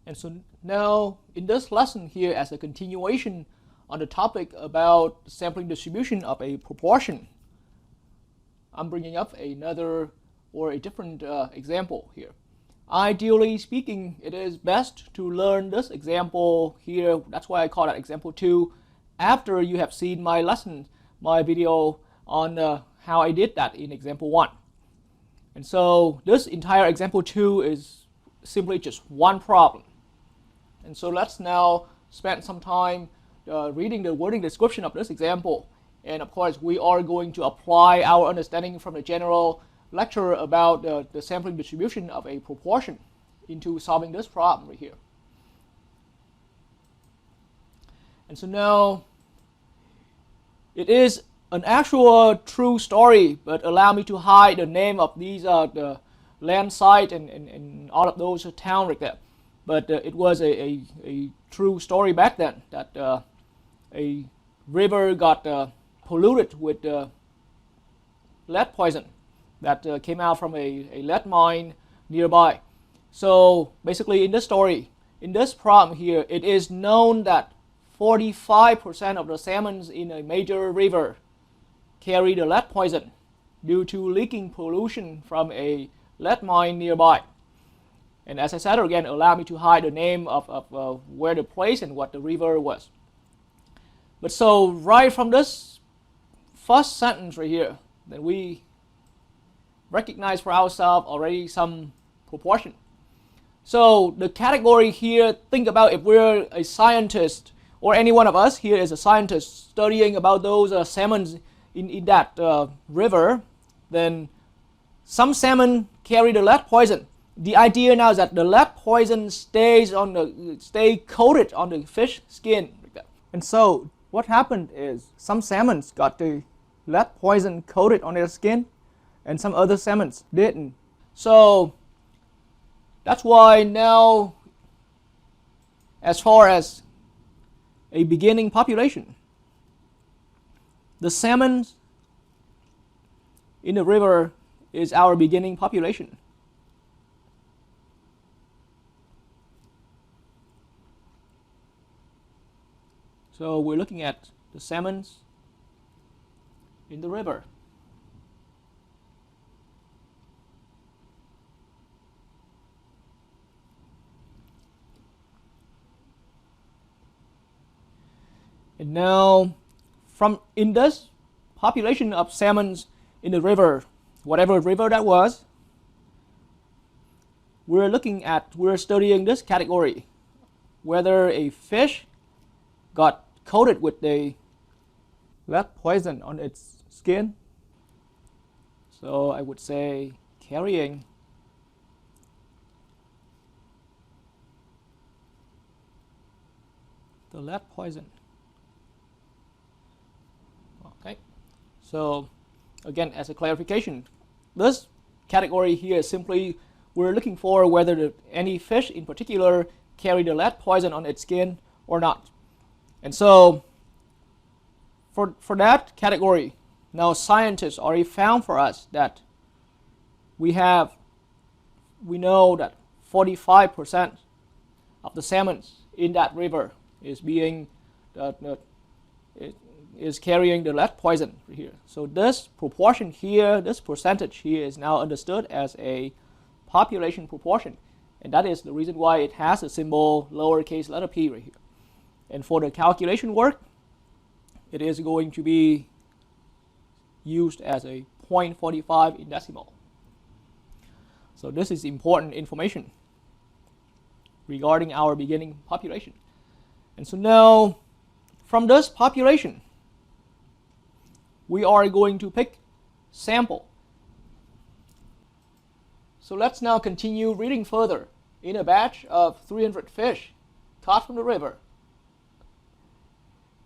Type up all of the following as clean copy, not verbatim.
And so now in this lesson here, as a continuation on the topic about sampling distribution of a proportion, I'm bringing up another or a different example here. Ideally speaking, it is best to learn this example here, that's why I call that example 2, after you have seen my lesson, my video on how I did that in example 1. And so this entire example 2 is simply just one problem. And so let's now spend some time reading the wording description of this example. And of course, we are going to apply our understanding from the general lecture about the sampling distribution of a proportion into solving this problem right here. And so now it is an actual true story, but allow me to hide the name of these the land site and all of those towns like that. But it was a true story back then that a river got polluted with lead poison that came out from a lead mine nearby. So basically in this story, in this problem here, it is known that 45% of the salmon in a major river carry the lead poison due to leaking pollution from a lead mine nearby. And as I said again, allow me to hide the name of where the place and what the river was. But so right from this first sentence right here, then we recognize for ourselves already some proportion. So the category here, think about if we're a scientist, or any one of us here is a scientist studying about those salmon in that river, then some salmon carry the lead poison. The idea now is that the lead poison stay coated on the fish skin. And so what happened is some salmons got the lead poison coated on their skin and some other salmons didn't. So that's why now, as far as a beginning population, the salmon in the river is our beginning population. So we're looking at the salmon in the river. And now, in this population of salmon in the river, whatever river that was, we're studying this category, whether a fish got coated with the lead poison on its skin. So I would say carrying the lead poison. Okay, so again, as a clarification, this category here is simply we're looking for whether any fish in particular carry the lead poison on its skin or not. And so for that category, now scientists already found for us that we know that 45% of the salmon in that river is carrying the lead poison here. So this proportion here, this percentage here is now understood as a population proportion. And that is the reason why it has a symbol lowercase letter p right here. And for the calculation work, it is going to be used as a 0.45 in decimal. So this is important information regarding our beginning population. And so now, from this population, we are going to pick sample. So let's now continue reading further. In a batch of 300 fish caught from the river,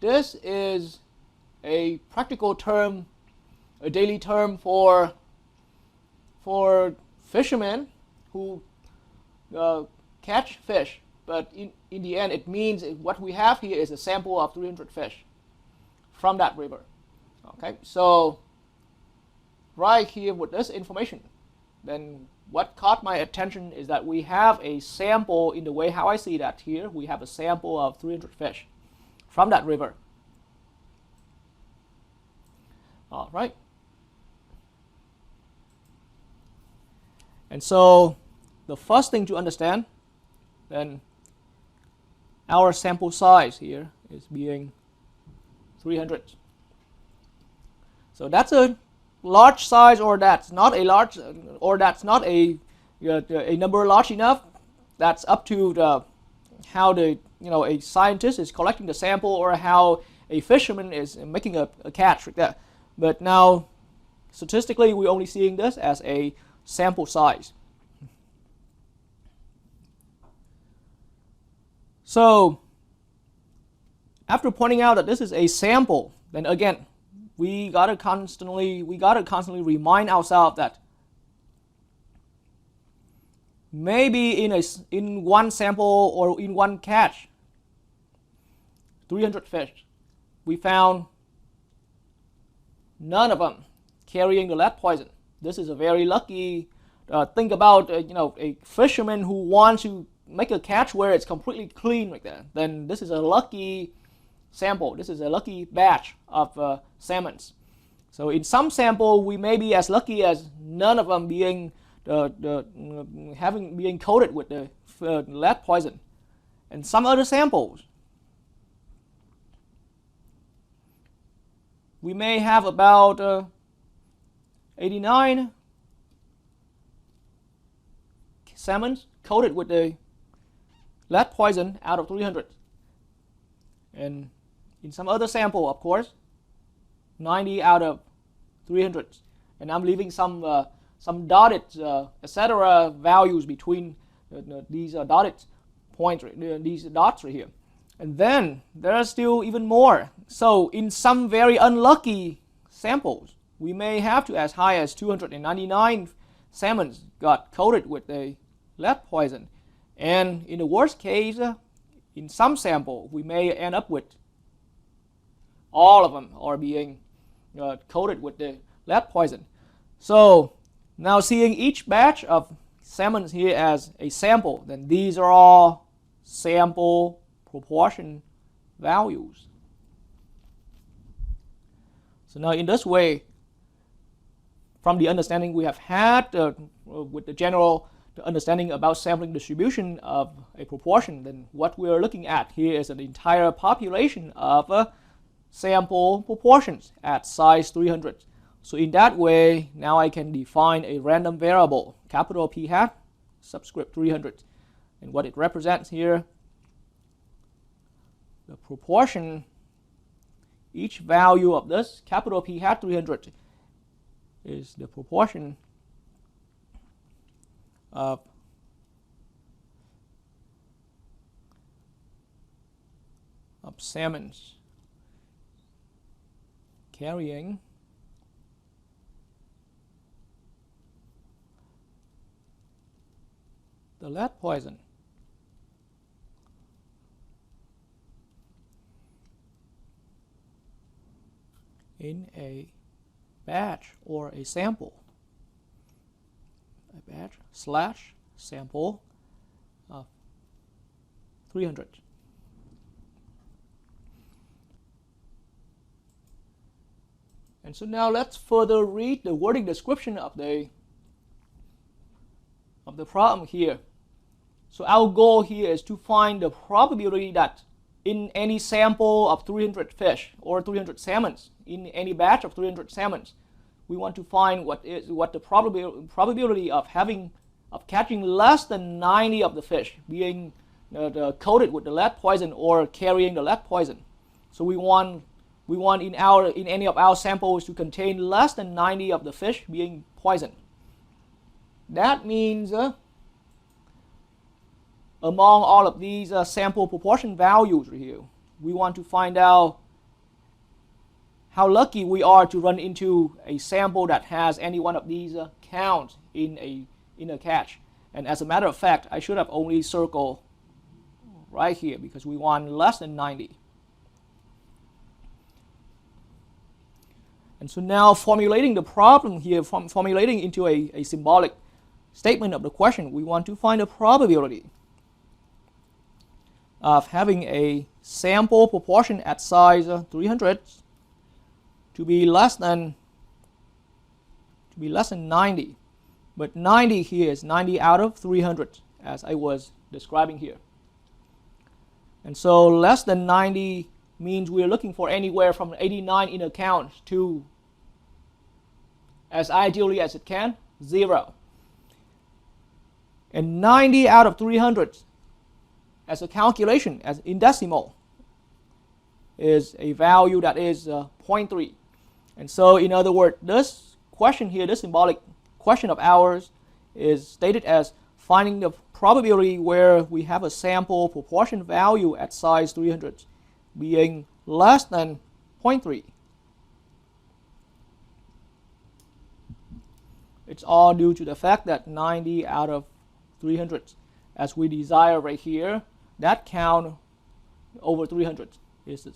this is a practical term, a daily term for fishermen who catch fish. But in the end, it means what we have here is a sample of 300 fish from that river. Okay, so right here with this information, then what caught my attention is that we have a sample in the way how I see that here. We have a sample of 300 fish from that river. All right. And so the first thing to understand, then our sample size here is being 300. So that's a large size, or that's not a large, or that's not a number large enough. That's up to the how the a scientist is collecting the sample, or how a fisherman is making a catch like that. But now statistically we're only seeing this as a sample size. So after pointing out that this is a sample, then again we gotta constantly remind ourselves that maybe in one sample or in one catch, 300 fish, we found none of them carrying the lead poison. This is a very lucky. Think about a fisherman who wants to make a catch where it's completely clean like that. Then this is a lucky sample. This is a lucky batch of salmons. So in some sample we may be as lucky as none of them being being coated with the lead poison. And some other samples we may have about 89 salmons coated with the lead poison out of 300. And in some other sample, of course, 90 out of 300. And I'm leaving some dotted, etc. values between these dotted points, these dots right here. And then there are still even more. So in some very unlucky samples, we may have to as high as 299 salmons got coated with the lead poison. And in the worst case, in some sample, we may end up with all of them are being coated with the lead poison. So now seeing each batch of salmons here as a sample, then these are all sample proportion values. So now in this way, from the understanding we have had with the general understanding about sampling distribution of a proportion, then what we are looking at here is an entire population of sample proportions at size 300. So in that way, now I can define a random variable, capital P hat, subscript 300. And what it represents here, the proportion, each value of this capital P hat 300 is the proportion of salmons carrying the lead poison. In a batch or a sample, a batch slash sample of 300. And so now let's further read the wording description of the problem here. So our goal here is to find the probability that in any sample of 300 fish or 300 salmons, in any batch of 300 salmons, we want to find what the probability of catching less than 90 of the fish being coated with the lead poison or carrying the lead poison. So we want in any of our samples to contain less than 90 of the fish being poisoned. That means among all of these sample proportion values right here, we want to find out how lucky we are to run into a sample that has any one of these counts in a catch. And as a matter of fact, I should have only circled right here because we want less than 90. And so now formulating the problem here, formulating into a symbolic statement of the question, we want to find the probability of having a sample proportion at size 300 to be less than 90. But 90 here is 90 out of 300, as I was describing here. And so less than 90 means we're looking for anywhere from 89 in account to, as ideally as it can, 0. And 90 out of 300 as a calculation, as in decimal, is a value that is 0.3. And so in other words, this question here, this symbolic question of ours, is stated as finding the probability where we have a sample proportion value at size 300 being less than 0.3. It's all due to the fact that 90 out of 300, as we desire right here, that count over 300 is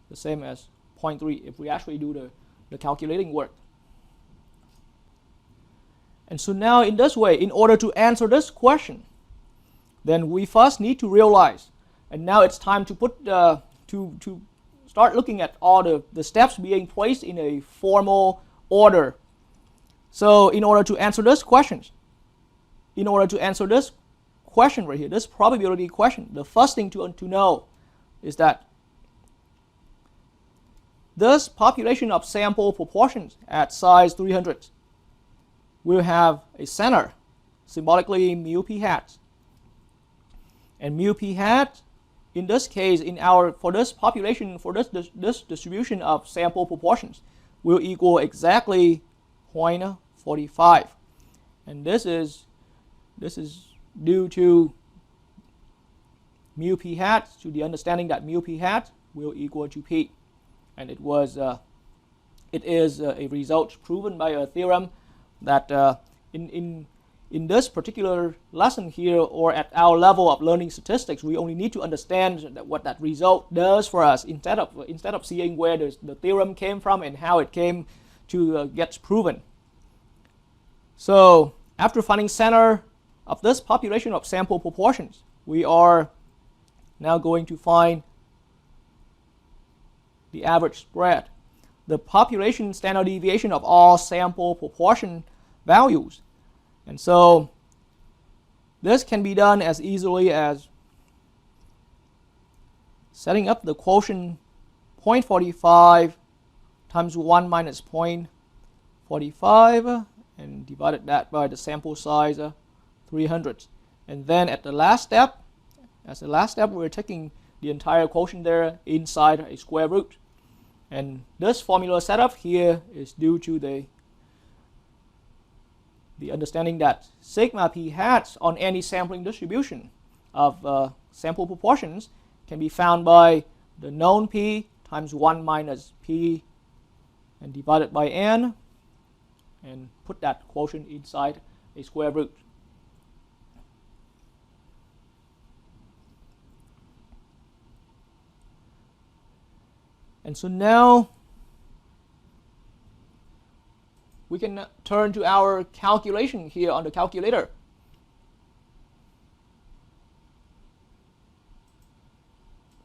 the same as 0.3 if we actually do the calculating work. And so now in this way, in order to answer this question, then we first need to realize, and now it's time to put to start looking at all the steps being placed in a formal order. So in order to answer this question right here, this probability question, the first thing to know is that this population of sample proportions at size 300 will have a center, symbolically mu p hat. And mu p hat, in this case, for this population, for this distribution of sample proportions, will equal exactly 0.45. And this is due to mu p hat, to the understanding that mu p hat will equal to p. And it is a result proven by a theorem that in this particular lesson here, or at our level of learning statistics, we only need to understand what that result does for us instead of seeing where the theorem came from and how it came to get proven. So after finding center of this population of sample proportions, we are now going to find the average spread, the population standard deviation of all sample proportion values. And so this can be done as easily as setting up the quotient 0.45 times 1 minus 0.45 and divided that by the sample size 300. And then at the last step, we're taking the entire quotient there inside a square root. And this formula setup here is due to the understanding that sigma p hat on any sampling distribution of sample proportions can be found by the known p times 1 minus p and divided by n, and put that quotient inside a square root. And so now we can turn to our calculation here on the calculator.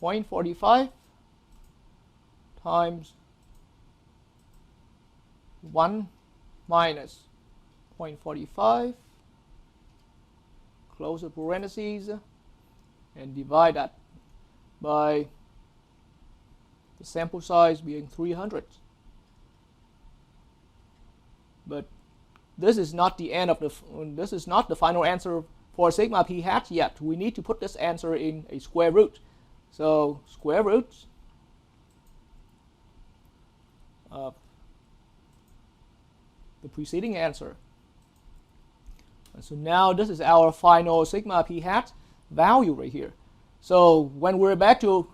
.45 times 1 minus 0.45, close the parentheses, and divide that by the sample size being 300. But this is not the end of this is not the final answer for sigma p hat yet. We need to put this answer in a square root. So square root of the preceding answer. And so now this is our final sigma p hat value right here. So when we're back on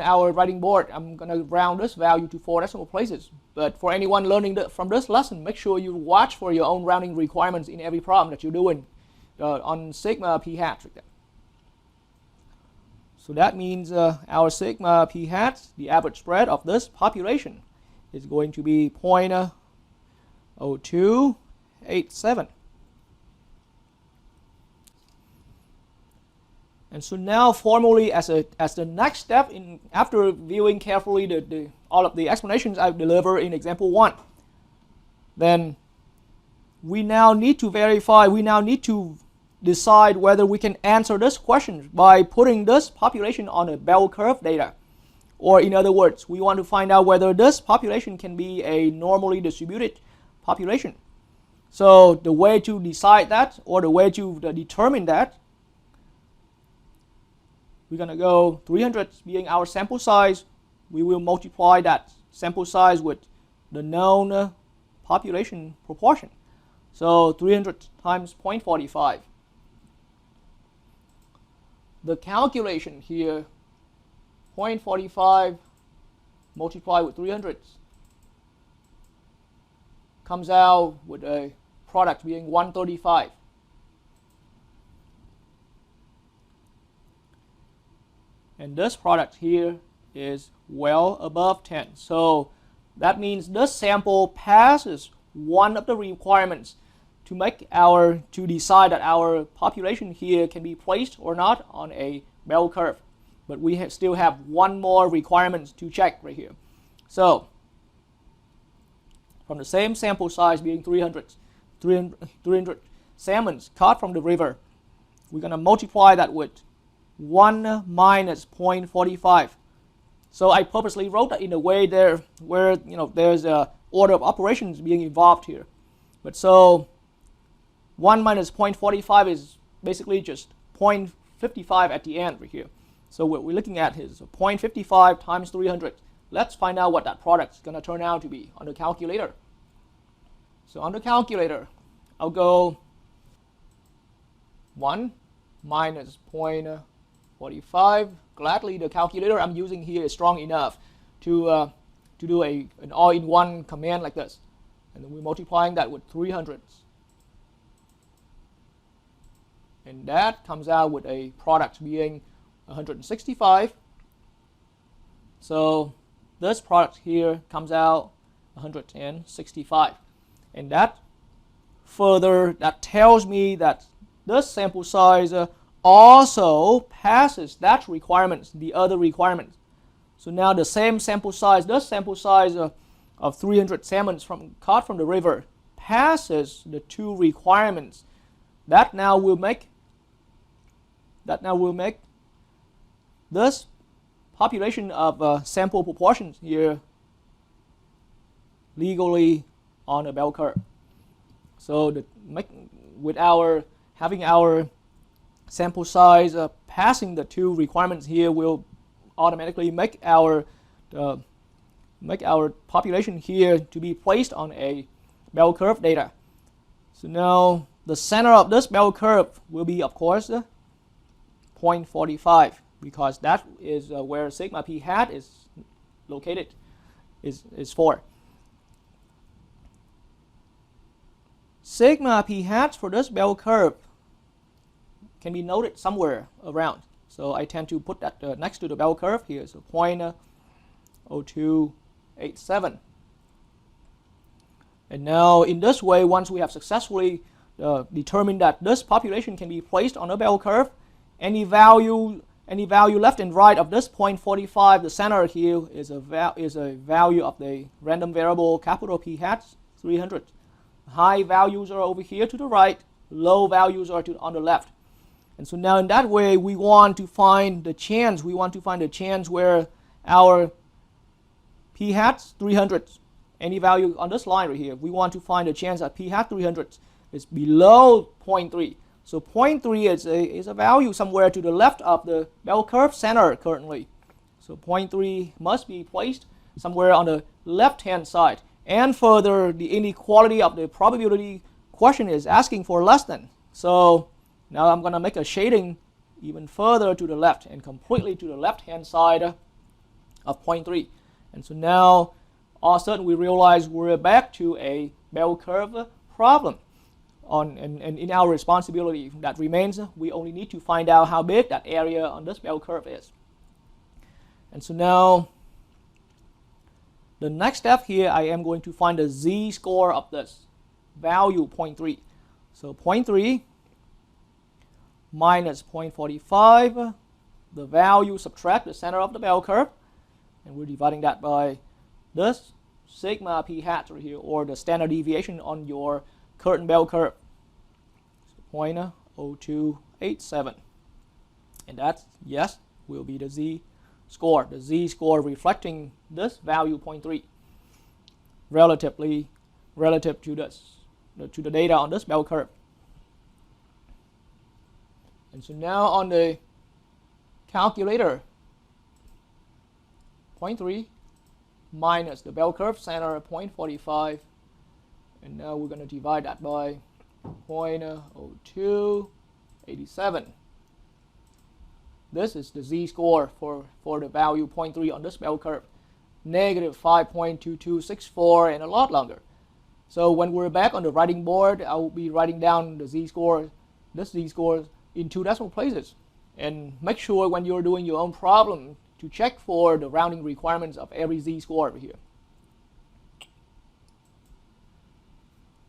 our writing board, I'm going to round this value to 4 decimal places. But for anyone learning from this lesson, make sure you watch for your own rounding requirements in every problem that you're doing on sigma p hat. So that means our sigma p hat, the average spread of this population, is going to be 0.0287. And so now formally as the next step after viewing carefully all of the explanations I've delivered in example 1, then we now need to decide whether we can answer this question by putting this population on a bell curve data. Or in other words, we want to find out whether this population can be a normally distributed population. So the way to decide that, or the way to determine that, we're going to go 300 being our sample size. We will multiply that sample size with the known population proportion. So 300 times 0.45. The calculation here, 0.45 multiplied with 300 comes out with a product being 135. And this product here is well above 10. So that means this sample passes one of the requirements to decide that our population here can be placed or not on a bell curve. But we still have one more requirement to check right here. So from the same sample size being 300 salmons caught from the river, we're going to multiply that with 1 minus 0.45. So I purposely wrote that in a way there where there's a order of operations being involved here. But so 1 minus 0.45 is basically just 0.55 at the end right here. So what we're looking at is 0.55 times 300. Let's find out what that product is going to turn out to be on the calculator. So on the calculator, I'll go 1 minus 0.45. Gladly, the calculator I'm using here is strong enough to do an all-in-one command like this. And then we're multiplying that with 300. And that comes out with a product being 165. So this product here comes out 165. And that tells me that this sample size also passes that requirement, the other requirement. So now the same sample size, this sample size of 300 salmons caught from the river passes the two requirements. That now will make this population of sample proportions here legally on a bell curve. So having our sample size passing the two requirements here will automatically make our population here to be placed on a bell curve data. So now the center of this bell curve will be, of course, 0.45, because that is where sigma p hat is located, is for. Sigma p hat for this bell curve can be noted somewhere around. So I tend to put that next to the bell curve here, so 0.0287. And now in this way, once we have successfully determined that this population can be placed on a bell curve, any value left and right of this 0.45, the center here is a value of the random variable capital P hat 300. High values are over here to the right, low values are on the left. And so now in that way, we want to find the chance. We want to find the chance where our P hat 300, any value on this line right here, we want to find the chance that P hat 300 is below 0.3. So 0.3 is a value somewhere to the left of the bell curve center currently. So 0.3 must be placed somewhere on the left-hand side. And further, the inequality of the probability question is asking for less than. So now I'm going to make a shading even further to the left and completely to the left-hand side of 0.3. And so now all of a sudden we realize we're back to a bell curve problem. And in our responsibility that remains, we only need to find out how big that area on this bell curve is. And so now the next step here, I am going to find the z-score of this value 0.3. So 0.3 minus 0.45, the value subtract the center of the bell curve, and we're dividing that by this sigma p hat right here, or the standard deviation on your current bell curve, 0.0287, and that, yes, will be the z-score. The z-score reflecting this value 0.3 relative to this, to the data on this bell curve. And so now on the calculator, 0.3 minus the bell curve center 0.45, and now we're going to divide that by 0.0287. This is the z-score for the value 0.3 on this bell curve, negative 5.2264, and a lot longer. So when we're back on the writing board, I will be writing down the z-score, this z-score, in 2 decimal places. And make sure when you're doing your own problem to check for the rounding requirements of every z-score over here.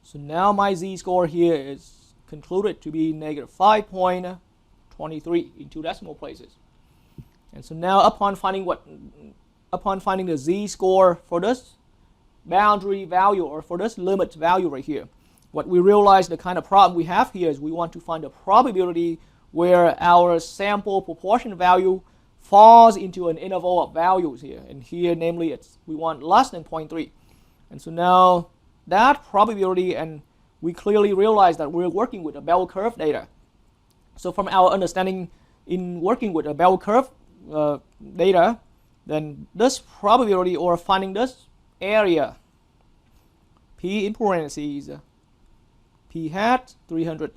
So now my z-score here is concluded to be negative 5.23 in 2 decimal places. And so now upon finding the z-score for this boundary value, or for this limit value right here, what we realize the kind of problem we have here is we want to find the probability where our sample proportion value falls into an interval of values here. And here, namely, we want less than 0.3. And so now that probability, and we clearly realize that we're working with a bell curve data. So from our understanding in working with a bell curve data, then this probability, or finding this area, p in parentheses, p hat 300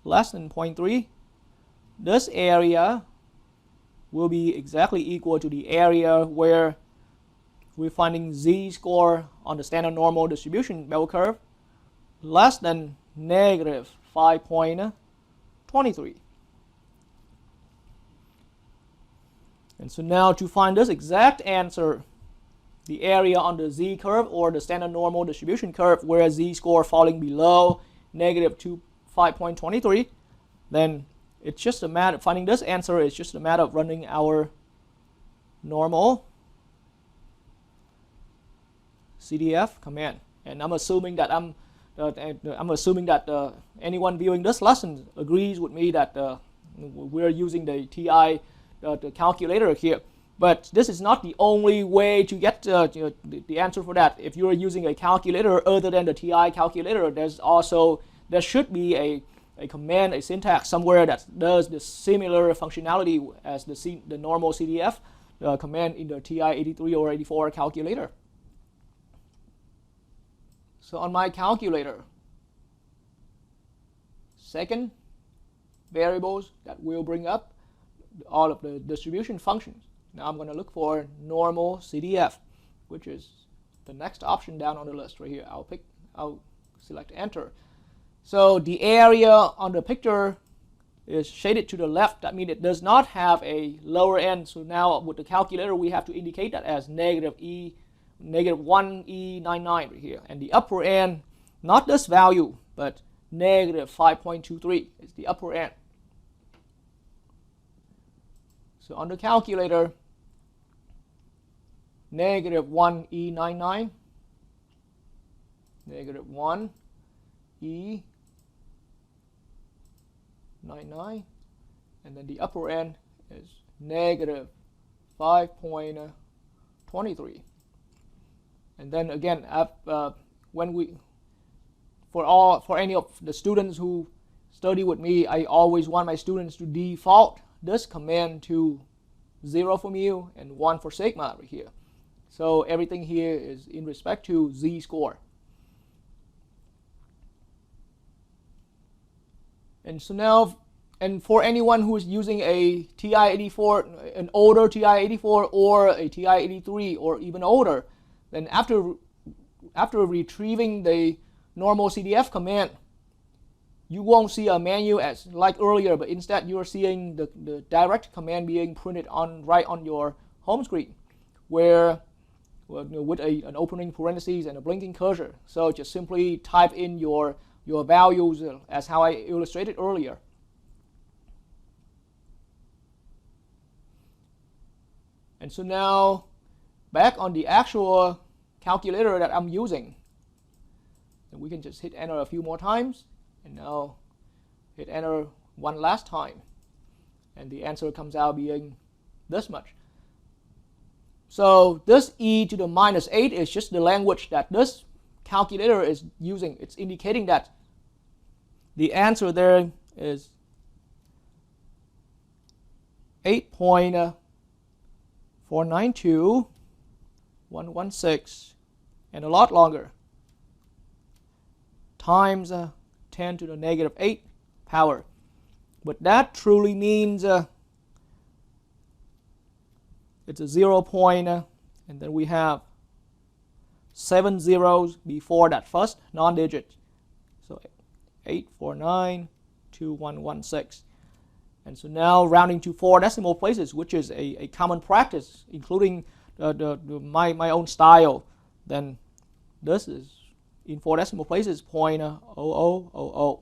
less than 0.3, this area will be exactly equal to the area where we're finding z-score on the standard normal distribution bell curve less than negative 5.23. And so now to find this exact answer, the area on the z-curve, or the standard normal distribution curve, where z-score falling below negative 5.23, then it's just a matter of finding this answer. It's just a matter of running our normal CDF command. And I'm assuming that anyone viewing this lesson agrees with me that we're using the TI the calculator here. But this is not the only way to get the answer for that. If you're using a calculator other than the TI calculator, there should be a command, a syntax somewhere that does the similar functionality as the normal CDF command in the TI 83 or 84 calculator. So on my calculator, second variables that will bring up all of the distribution functions. Now I'm going to look for normal CDF, which is the next option down on the list right here. I'll select enter. So the area on the picture is shaded to the left. That means it does not have a lower end. So now with the calculator, we have to indicate that as negative 1E99 right here. And the upper end, not this value, but negative 5.23 is the upper end. So on the calculator, negative 1E99, negative 1E99, and then the upper end is negative 5.23. And then again, for any of the students who study with me, I always want my students to default this command to 0 for mu and 1 for sigma right here. So everything here is in respect to z-score. And so now, and for anyone who is using a TI-84, an older TI-84 or a TI-83 or even older, then after retrieving the normal CDF command, you won't see a menu as like earlier, but instead you're seeing the direct command being printed right on your home screen, where with an opening parentheses and a blinking cursor. So just simply type in your values as how I illustrated earlier. And so now back on the actual calculator that I'm using, and we can just hit enter a few more times, and now hit enter one last time, and the answer comes out being this much. So this e to the minus 8 is just the language that this calculator is using. It's indicating that the answer there is 8.492116 and a lot longer times 10 to the negative 8 power. But that truly means it's a 0 point, and then we have 7 zeros before that first non-digit. So 8492116. And so now rounding to 4 decimal places, which is a common practice, including my own style, then this is in 4 decimal places 0.0000.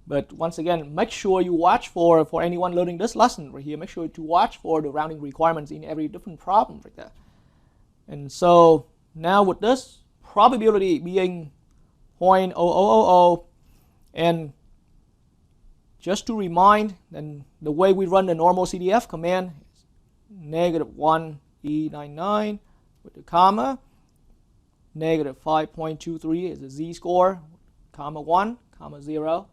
But once again, make sure you watch for anyone learning this lesson right here, make sure to watch for the rounding requirements in every different problem right there. And so now with this probability being 0.0000, and just to remind, then the way we run the normal CDF command is -1E99 with the comma, -5.23 is the z-score, comma 1, comma 0,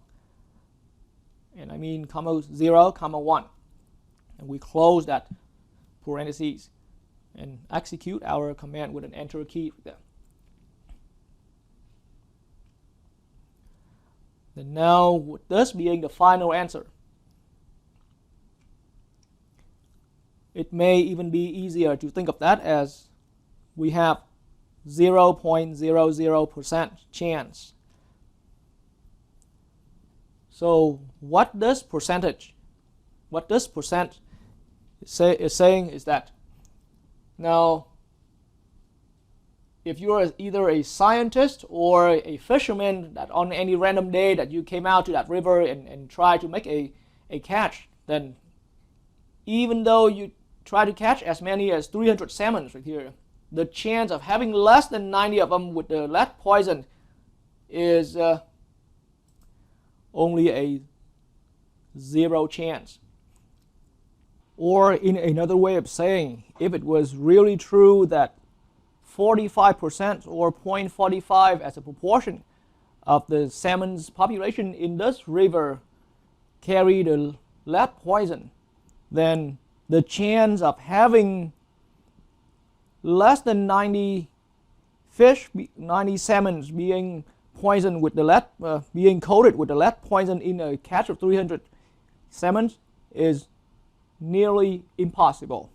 and I mean comma 0, comma 1. And we close that parentheses and execute our command with an enter key there. Then now, with this being the final answer, it may even be easier to think of that as we have 0.00% chance. So what this percent is saying is that now, if you're either a scientist or a fisherman, that on any random day that you came out to that river and try to make a catch, then even though you try to catch as many as 300 salmons right here, the chance of having less than 90 of them with the lead poison is only a 0 chance. Or in another way of saying, if it was really true that 45% or 0.45 as a proportion of the salmon's population in this river carry the lead poison, then the chance of having less than 90 salmons being poisoned with the lead, being coated with the lead poison in a catch of 300 salmons is nearly impossible.